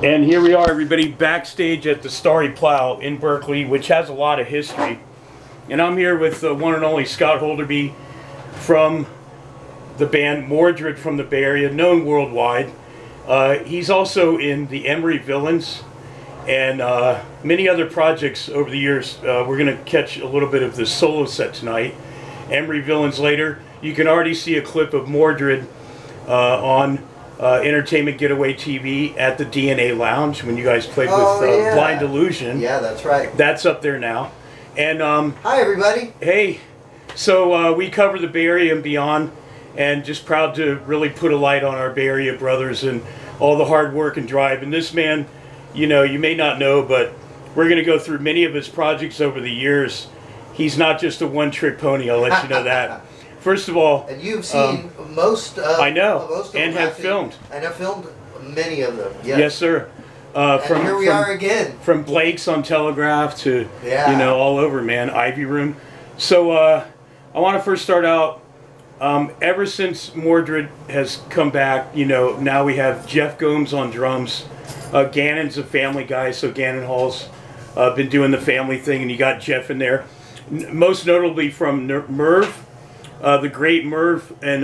And here we are, everybody, backstage at the Starry Plough in Berkeley, which has a lot of history. And I'm here with the one and only Scott Holderby from the band Mordred from the Bay Area, known worldwide. He's also in the Emery Villains and many other projects over the years. We're going to catch a little bit of the solo set tonight. Emery Villains later. You can already see a clip of Mordred on Entertainment Getaway TV at the DNA Lounge when you guys played with Blind Illusion. Yeah, that's right. That's up there now. And hi, everybody. Hey, so we cover the Bay Area and beyond, and just proud to really put a light on our Bay Area brothers and all the hard work and drive. And this man, you know, you may not know, but we're going to go through many of his projects over the years. He's not just a one-trick pony, I'll let you know that. First of all, and you've seen most of I know, most of and them, have filmed. And have filmed many of them. Yes, Yes, sir. And here we are again. From Blake's on Telegraph to, you know, all over, man. Ivy Room. So I want to first start out, ever since Mordred has come back, you know, now we have Jeff Gomes on drums. Gannon's a family guy, so Gannon Hall's been doing the family thing, and you got Jeff in there. Most notably from Merv. The great Merv, and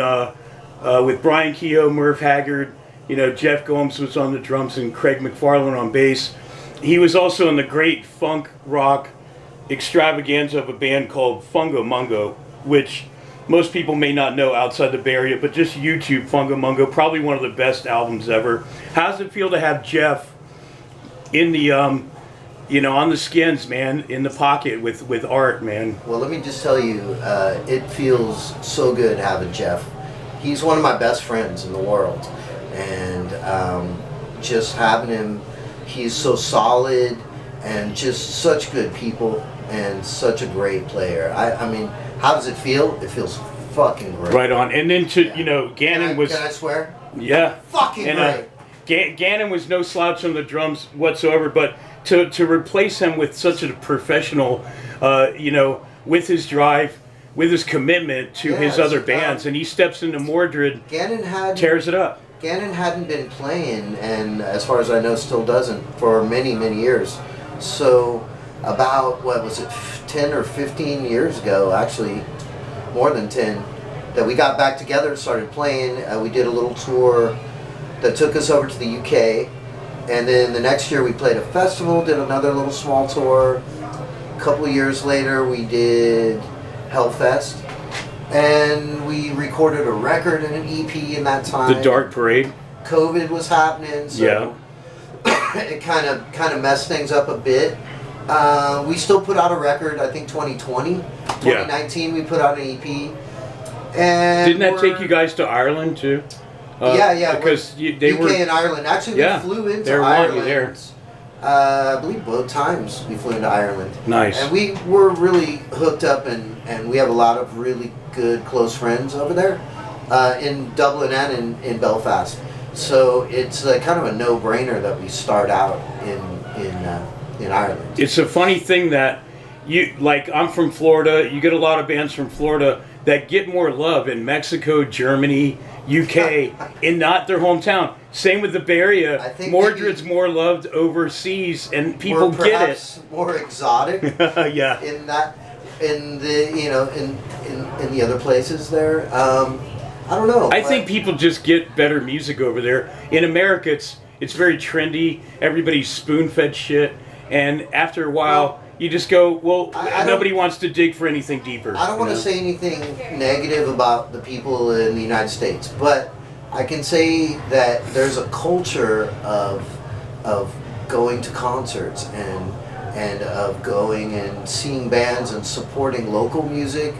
with Brian Keogh, Merv Haggard, you know, Jeff Gomes was on the drums and Craig McFarlane on bass. He was also in the great funk rock extravaganza of a band called Fungo Mungo, which most people may not know outside the Bay Area, but just YouTube Fungo Mungo, probably one of the best albums ever. How does it feel to have Jeff in the you know, on the skins, man, in the pocket with art, man? Well, let me just tell you, it feels so good having Jeff. He's one of my best friends in the world, and just having him, he's so solid and just such good people and such a great player. I mean, how does it feel? It feels fucking great. Right on. And then you know, Gannon was... Can I swear? Yeah. Fucking great. Gannon was no slouch on the drums whatsoever, but to replace him with such a professional, you know, with his drive, with his commitment to his other bands, and he steps into Mordred, tears it up. Gannon hadn't been playing, and as far as I know, still doesn't, for many, many years. So about, what was it, 10 or 15 years ago, actually, more than 10, that we got back together and started playing. We did a little tour that took us over to the UK. And then the next year we played a festival, did another little small tour. A couple of years later we did Hellfest. And we recorded a record and an EP in that time. The Dark Parade. COVID was happening, so it kind of messed things up a bit. We still put out a record, I think 2020. 2019 we put out an EP. And didn't that take you guys to Ireland too? Yeah. Because they UK were and Ireland. Actually, we flew into Ireland. There. I believe both times we flew into Ireland. Nice. And we were really hooked up, and we have a lot of really good close friends over there in Dublin and in Belfast. So it's kind of a no-brainer that we start out in Ireland. It's a funny thing that I'm from Florida. You get a lot of bands from Florida that get more love in Mexico, Germany, UK, in not their hometown. Same with the Bay Area. I think Mordred's more loved overseas, and people get it. More exotic. Yeah. In the other places there. I don't know. I think people just get better music over there. In America, it's very trendy. Everybody's spoon-fed shit, and after a while, you just go, well, nobody wants to dig for anything deeper. I don't want to say anything negative about the people in the United States, but I can say that there's a culture of going to concerts and of going and seeing bands and supporting local music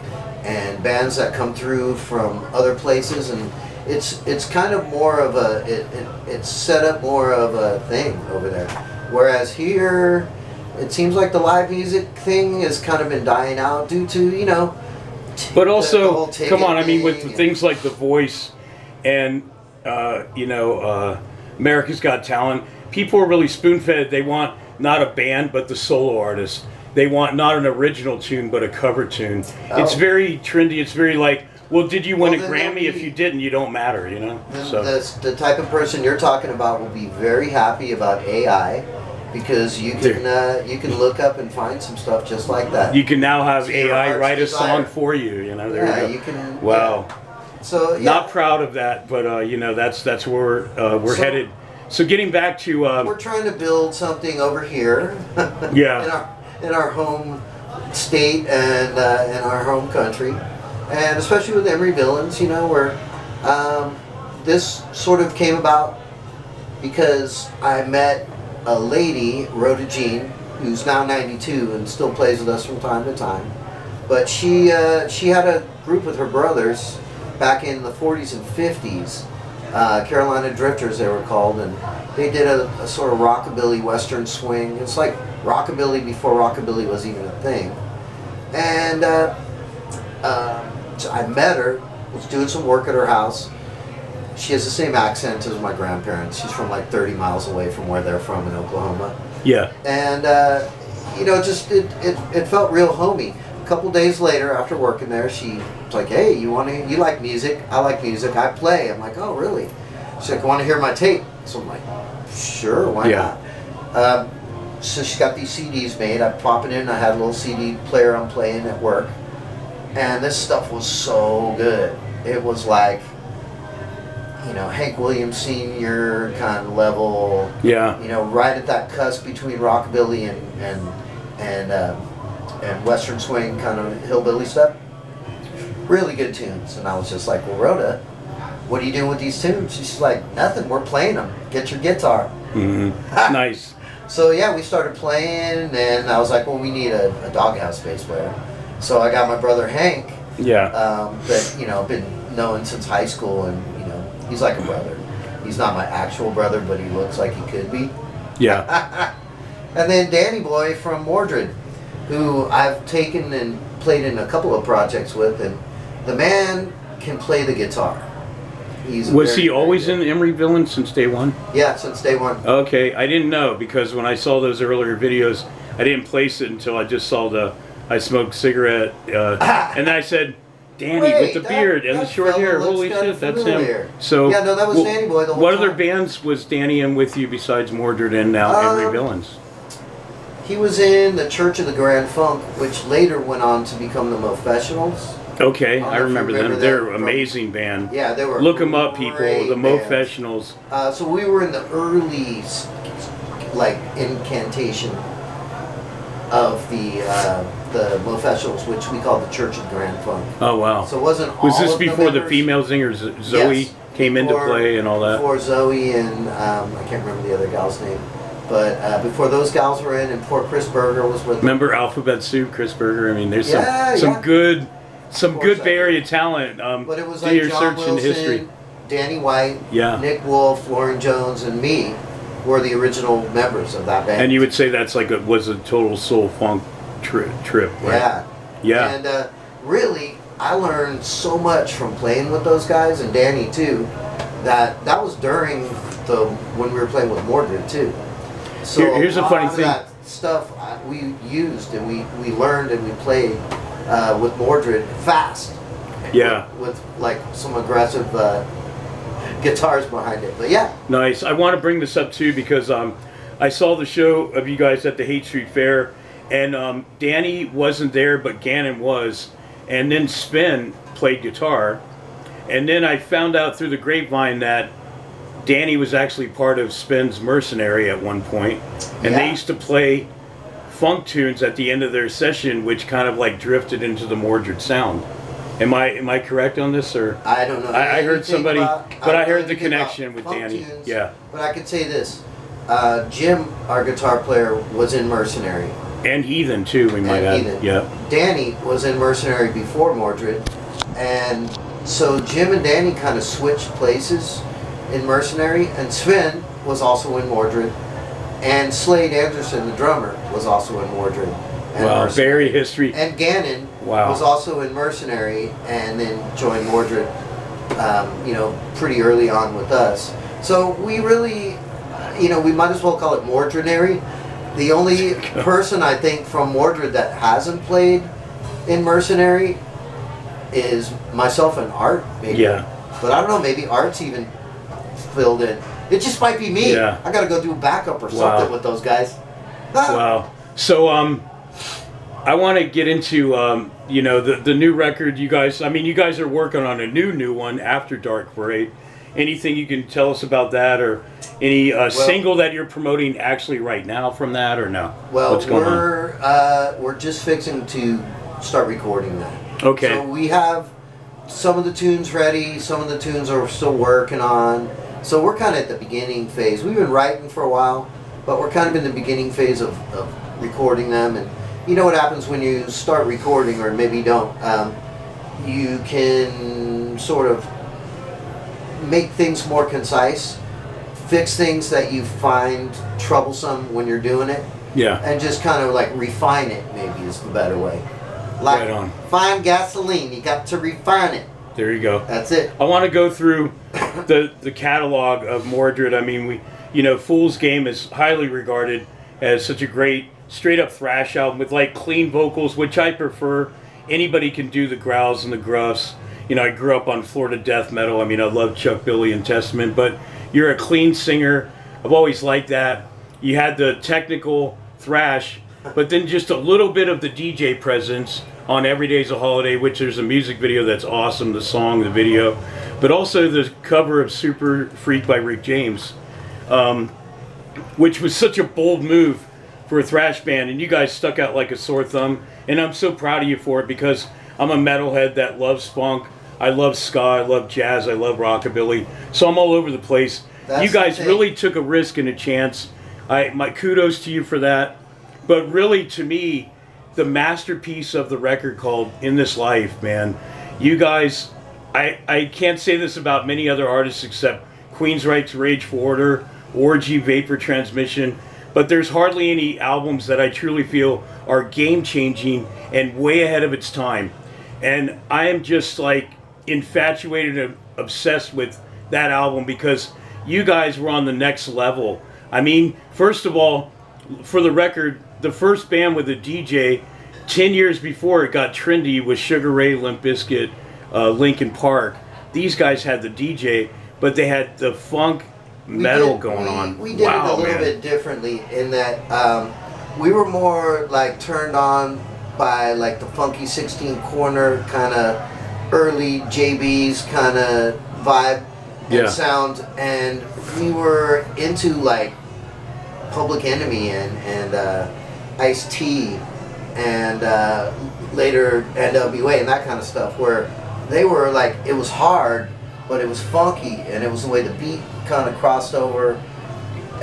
and bands that come through from other places, and it's kind of more of it's set up more of a thing over there, whereas here it seems like the live music thing has kind of been dying out due to, you know... But also, come on, I mean, with things like The Voice and, America's Got Talent, people are really spoon-fed. They want not a band, but the solo artist. They want not an original tune, but a cover tune. It's very trendy. It's very like, Well, did you win a then Grammy? If you didn't, you don't matter, you know? Then So the type of person you're talking about will be very happy about AI, because you can look up and find some stuff just like that. you can now have To your AI heart's write a desire. song for you, you know? There Yeah, you go. you can. Wow. Yeah. So yeah, Not proud of that, but you know, that's where we're So- headed. So getting back to we're trying to build something over here. Yeah. in our home state and in our home country, and especially with Emery Villains, you know, where this sort of came about because I met a lady, Rhoda Jean, who's now 92 and still plays with us from time to time. But she had a group with her brothers back in the 40s and 50s, Carolina Drifters they were called, and they did a sort of rockabilly western swing. It's like rockabilly before rockabilly was even a thing. And so I met her, was doing some work at her house. She has the same accent as my grandparents. She's from like 30 miles away from where they're from in Oklahoma. Yeah. And you know, just it felt real homey. A couple days later, after working there, she was like, "Hey, you like music? I like music. I play." I'm like, "Oh, really?" She's like, "Want to hear my tape?" So I'm like, "Sure, why not?" So she got these CDs made. I pop it in. I had a little CD player I'm playing at work, and this stuff was so good. It was like, you know, Hank Williams Sr. kind of level. Yeah. You know, right at that cusp between rockabilly and western swing, kind of hillbilly stuff. Really good tunes. And I was just like, "Well, Rhoda, what are you doing with these tunes?" She's like, "Nothing. We're playing them. Get your guitar." Mm-hmm. Nice. So yeah, we started playing, and I was like, "Well, we need a doghouse bass player." So I got my brother Hank. Yeah. That, you know, been knowing since high school, and you know, he's like a brother. He's not my actual brother, but he looks like he could be. Yeah. And then Danny Boy from Mordred, who I've taken and played in a couple of projects with, and the man can play the guitar. Was he always in Emery Villains since day one? Yeah, since day one. Okay, I didn't know, because when I saw those earlier videos, I didn't place it until I just saw I smoked cigarette, and then I said, "Danny with the beard and the short hair, holy shit, that's him." So yeah, no, that was Danny Boy the whole what time. other bands was Danny in with you besides Mordred and now Emery Villains? He was in the Church of the Grand Funk, which later went on to become the Mofessionals. Okay, I I remember them. them They're from- amazing band. Yeah, they were. Look them up, people. great The bands. Mofessionals. So we were in the early, like, incantation of the Mofessionals, which we call the Church of the Grand Funk. Oh wow. So it wasn't Was all this of before the members. female singer Zoe Yes, came into before- play and all that? Before Zoe and I can't remember the other gal's name, but before those gals were in, and before Chris Berger was with them. Remember Alphabet Soup, Chris Berger? I mean, there's Yeah, some yeah. good Of course Bay I Area talent. But it was Do like your John search in history. Wilson, Danny White, Yeah. Nick Wolf, Lauren Jones, and me were the original members of that band. And you would say that's like was a total soul funk trip, right? Yeah. Yeah. And really, I learned so much from playing with those guys, and Danny too. That was during when we were playing with Mordred too. So Here's a funny lot of thing. That stuff we used and we learned and we played with Mordred fast. Yeah. With like some aggressive guitars behind it, but yeah. Nice. I want to bring this up too because I saw the show of you guys at the Haight Street Fair, and Danny wasn't there, but Gannon was, and then Spin played guitar, and then I found out through the grapevine that Danny was actually part of Spin's Mercenary at one point, and they Yeah. used to play funk tunes at the end of their session, which kind of like drifted into the Mordred sound. Am I correct on this, or? I don't know. I heard anything somebody, about- but I don't know heard the anything about connection with funk Danny. tunes, Yeah. But I could say this: Jim, our guitar player, was in Mercenary. And Heathen too, we might And add. Heathen. Yeah. Danny was in Mercenary before Mordred, and so Jim and Danny kind of switched places in Mercenary, and Sven was also in Mordred, and Slade Anderson, the drummer, was also in Mordred. And Wow, Mercenary. very history. And Gannon Wow. was also in Mercenary, and then joined Mordred, pretty early on with us. So we really, we might as well call it Mordredary. The only person I think from Mordred that hasn't played in Mercenary is myself and Art, maybe. Yeah. But I don't know, maybe Art's even filled in. It just might be me. Yeah. I got to go do a backup or something with those guys. Wow. So, I want to get into, you know, the new record you guys, I mean, you guys are working on a new one after Dark Parade. Anything you can tell us about that, or any single that you're promoting actually right now from that, or no? Well, what's going on? We're just fixing to start recording that. Okay. So we have some of the tunes ready, some of the tunes are still working on. So we're kind of at the beginning phase. We've been writing for a while, but we're kind of in the beginning phase of recording them. And you know what happens when you start recording, or maybe you don't, you can sort of make things more concise, fix things that you find troublesome when you're doing it, and just kind of like refine it, maybe is the better way. Like right on. Fine gasoline, you got to refine it. There you go. That's it. I want to go through the catalog of Mordred. I mean, Fool's Game is highly regarded as such a great straight up thrash album with like clean vocals, which I prefer. Anybody can do the growls and the gruffs. You know, I grew up on Florida death metal. I mean, I love Chuck Billy and Testament, but you're a clean singer. I've always liked that. You had the technical thrash, but then just a little bit of the DJ presence on Every Day's a Holiday, which there's a music video that's awesome, the song, the video, but also the cover of Super Freak by Rick James, which was such a bold move for a thrash band, and you guys stuck out like a sore thumb, and I'm so proud of you for it, because I'm a metalhead that loves funk. I love ska, I love jazz, I love rockabilly, so I'm all over the place. You guys really took a risk and a chance. My kudos to you for that. But really, to me, the masterpiece of the record called In This Life, man, you guys, I can't say this about many other artists except Queensryche's Rage for Order, Orgy, Vapor Transmission, but there's hardly any albums that I truly feel are game-changing and way ahead of its time. And I am just like infatuated and obsessed with that album, because you guys were on the next level. I mean, first of all, for the record, the first band with a DJ 10 years before it got trendy was Sugar Ray, Limp Bizkit, Linkin Park. These guys had the DJ, but they had the funk metal going on. We did it a little bit differently in that we were more like turned on by like the funky 16 corner kind of early JB's kind of vibe and sound, and we were into like Public Enemy and Ice-T and later NWA and that kind of stuff, where they were like, it was hard but it was funky, and it was the way the beat kind of crossed over,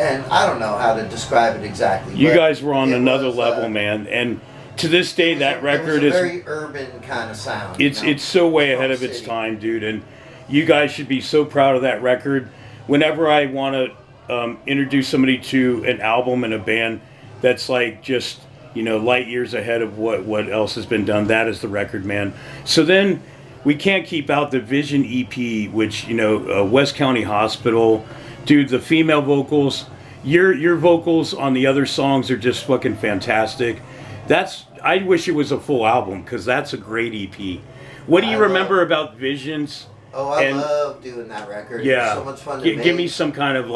and I don't know how to describe it exactly. You guys were on another level, man, and to this day that record is very urban kind of sound. It's so way ahead of its time, dude, and you guys should be so proud of that record. Whenever I want to introduce somebody to an album and a band that's like just, light years ahead of what else has been done, that is the record, man. So then we can't keep out the Vision EP, which, West County Hospital, dude, the female vocals, your vocals on the other songs are just fucking fantastic. I wish it was a full album, because that's a great EP. What do you remember about Visions? Oh, I love doing that record. Yeah. It was so much fun to make. Give me some kind of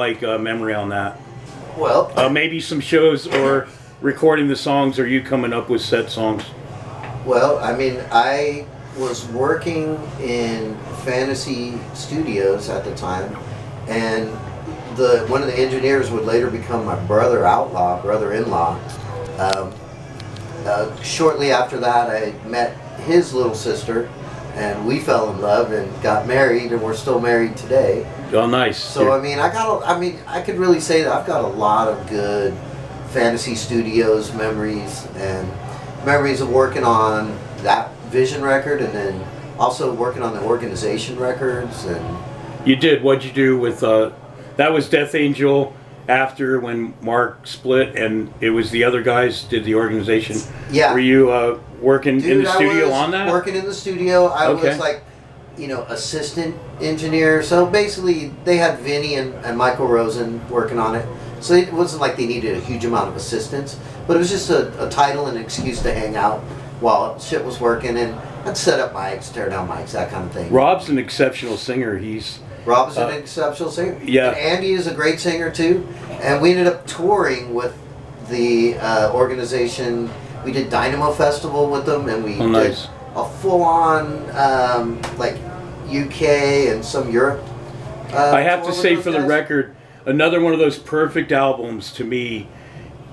memory on that. Well, maybe some shows or recording the songs, or you coming up with set songs. Well, I mean, I was working in Fantasy Studios at the time, and one of the engineers would later become my brother-in-law. Shortly after that, I met his little sister, and we fell in love and got married, and we're still married today. Oh, nice. So I could really say that I've got a lot of good Fantasy Studios memories, and memories of working on that Vision record, and then also working on the Organization records. And you did. What'd you do with that? Was Death Angel after when Mark split, and it was the other guys did the Organization? Yeah. Were you working in the studio on that? Working in the studio. I was like, assistant engineer. So basically, they had Vinny and Michael Rosen working on it. So it wasn't like they needed a huge amount of assistance, but it was just a title and an excuse to hang out while shit was working. And I'd set up mics, tear down mics, that kind of thing. Rob's an exceptional singer. Rob's an exceptional singer. Yeah. And Andy is a great singer too. And we ended up touring with the organization. We did Dynamo Festival with them, and we did a full-on like UK and some Europe. I have to say, for the record, another one of those perfect albums to me,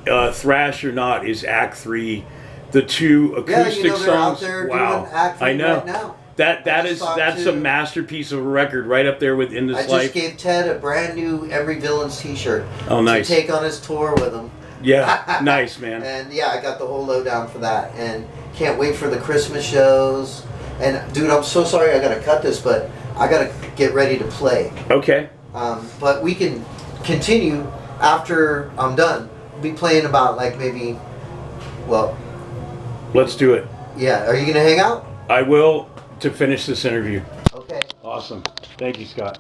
thrash or not, is Act 3. The 2 acoustic songs. Out there doing Act 3 I know. Right now. That's a masterpiece of a record, right up there with In This Life. I just gave Ted a brand new Emery Villains t-shirt. Oh, nice. To take on his tour with him. Yeah, nice, man. And yeah, I got the whole lowdown for that, and can't wait for the Christmas shows. And dude, I'm so sorry I gotta cut this, but I gotta get ready to play. Okay. But we can continue after I'm done. Be playing about like maybe, well. Let's do it. Yeah, are you gonna hang out? I will, to finish this interview. Okay. Awesome. Thank you, Scott.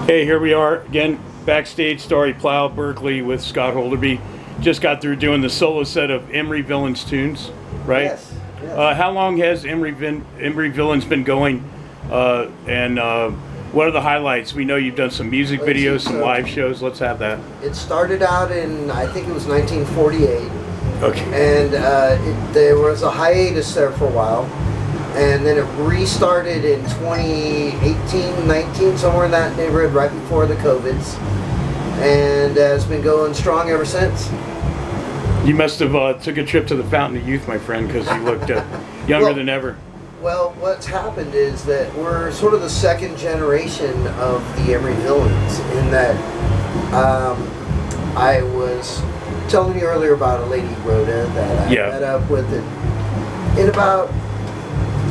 Hey, here we are again, backstage story, Plough, Berkeley with Scott Holderby. Just got through doing the solo set of Emery Villains tunes, right? Yes. Yes. How long has Emery Villains been going? And what are the highlights? We know you've done some music videos, some live shows. Let's have that. It started out in, I think it was 1948. Okay. And there was a hiatus there for a while. And then it restarted in 2018, 19, somewhere in that neighborhood, right before the COVIDs. And it's been going strong ever since. You must have took a trip to the Fountain of Youth, my friend, because you looked younger than ever. Well, what's happened is that we're sort of the second generation of the Emery Villains, in that I was telling you earlier about a lady, Rhoda, that I met up with in about,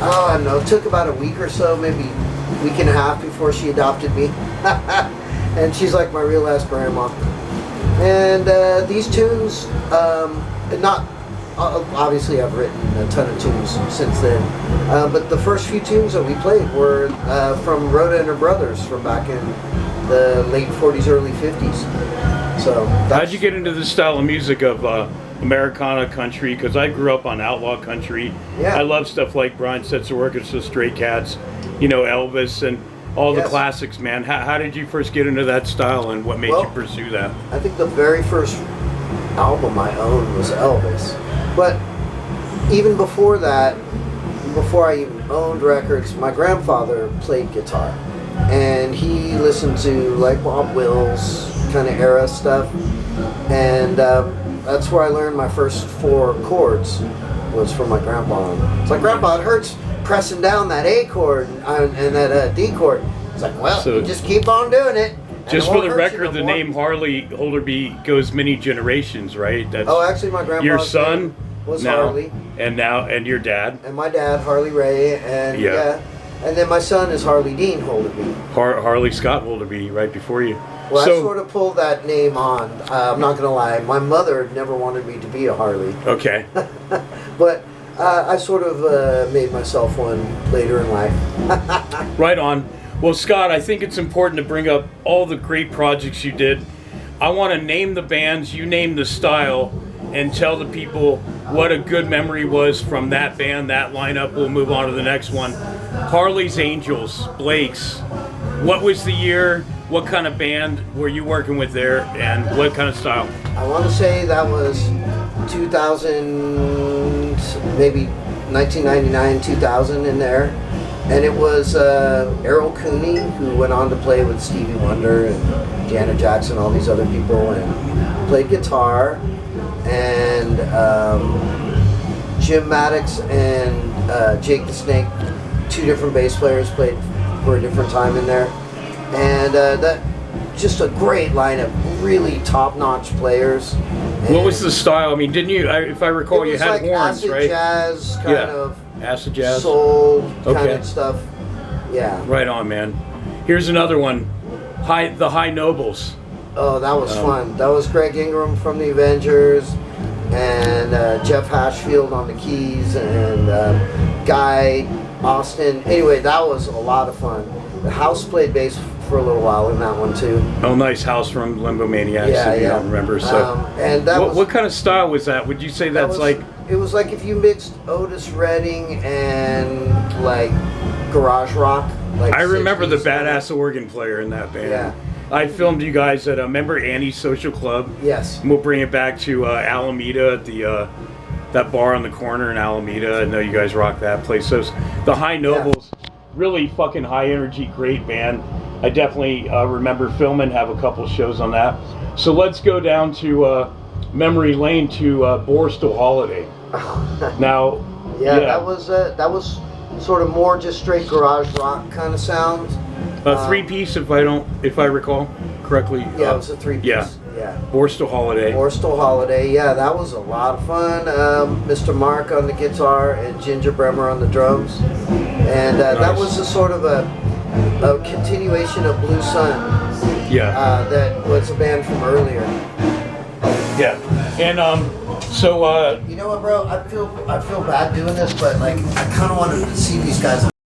I don't know, it took about a week or so, maybe a week and a half before she adopted me. And she's like my real ass grandma. And these tunes, obviously I've written a ton of tunes since then, but the first few tunes that we played were from Rhoda and her brothers from back in the late 40s, early 50s. So how'd you get into this style of music of Americana country? Because I grew up on outlaw country. Yeah. I love stuff like Brian Setzer Orchestra, Stray Cats, Elvis, and all the classics, man. How did you first get into that style, and what made you pursue that? I think the very first album I owned was Elvis. But even before that, before I even owned records, my grandfather played guitar. And he listened to like Bob Wills kind of era stuff. And that's where I learned my first 4 chords was from my grandpa. It's like, Grandpa, it hurts pressing down that A chord and that D chord. It's like, well, you just keep on doing it. Just for the record, the name Harley Holderby goes many generations, right? That's actually, my grandpa's your son was now, Harley, and your dad, and my dad Harley Ray, and and then my son is Harley Dean Holderby. Harley Scott Holderby, right before you. Well, I sort of pulled that name on. I'm not gonna lie, my mother never wanted me to be a Harley. Okay. But I sort of made myself one later in life. Right on. Well, Scott, I think it's important to bring up all the great projects you did. I want to name the bands, you name the style, and tell the people what a good memory was from that band, that lineup. We'll move on to the next one. Harley's Angels, Blake's. What was the year? What kind of band were you working with there, and what kind of style? I want to say that was 2000, maybe 1999, 2000 in there. And it was Errol Cooney, who went on to play with Stevie Wonder and Janet Jackson, all these other people, and played guitar. And Jim Maddox and Jake the Snake, 2 different bass players, played for a different time in there. And that just a great lineup, really top-notch players. And what was the style? I mean, didn't you, if I recall, you had horns, acid right? Jazz, kind of. Acid jazz, soul kind of stuff. Yeah. Right on, man. Here's another one. The High Nobles. Oh, that was fun. That was Greg Ingram from the Avengers, and Jeff Hatchfield on the keys, and Guy Austin. Anyway, that was a lot of fun. The House played bass for a little while in that one too. Oh, nice. House from Limbo Maniacs, if you don't remember. So, and that what kind of style was that? Would you say that's like it was like if you mixed Otis Redding and like garage rock. Like I remember the 60s. badass organ player in that band. Yeah. I filmed you guys at remember Annie's Social Club? Yes. And we'll bring it back to Alameda at the that bar on the corner in Alameda. I know you guys rock that place. So the High Nobles, really fucking high energy, great band. I definitely remember filming, have a couple shows on that. So let's go down to memory lane to Borstal Holiday. Now, that was sort of more just straight garage rock kind of sound. Three-piece, if I recall correctly. Yeah, it was a three-piece. Yeah. Yeah. Borstal Holiday. Borstal Holiday, yeah, that was a lot of fun. Mr. Mark on the guitar and Ginger Bremer on the drums. And that was a sort of a continuation of Blue Sun. Yeah. That was a band from earlier. Yeah. And you know what, bro? I feel bad doing this, but like I kind of wanted to see these guys